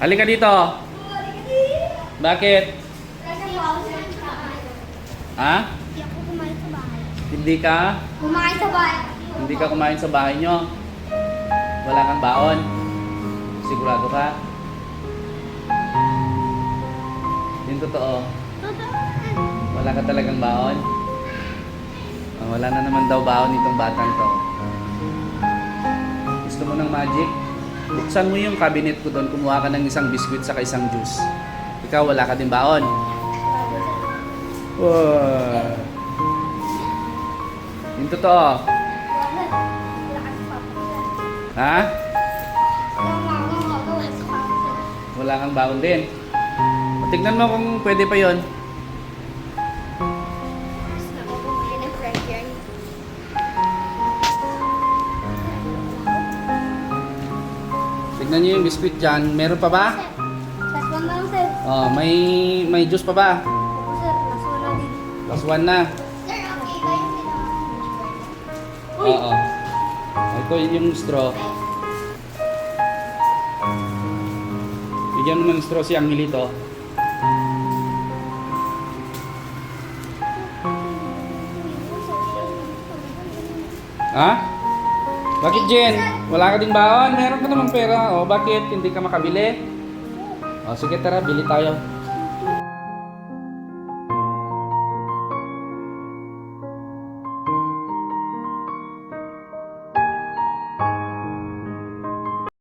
Halika dito. Bakit? Ha? Hindi ako kumain sa bahay. Hindi ka? Kumain sa bahay. Hindi ka kumain sa bahay nyo? Wala kang baon? Sigurado ka? Yung totoo? Totoo. Wala ka talagang baon? Wala na naman daw baon itong batang to. Gusto mo ng magic? Buksan mo yung cabinet ko doon, kumuha ka ng isang biskuit sa isang juice. Ikaw, wala ka din baon? Wow. Yung totoo? Ha? Wala kang baon din? Tignan mo kung pwede pa yon. Tignan nyo yung biskuit dyan. Meron pa ba? Last one na lang, sir. Oh, may juice pa ba? Opo, sir. Last one na din. Last one na. Sir, okay ba yung Oo. Ito yung straw. Bigyan mo ng straw si Angelito. Ha? Bakit, Jen? Wala ka ding baon? Meron ka namang pera. O, bakit? Hindi ka makabili? O, sige, tara. Bili tayo.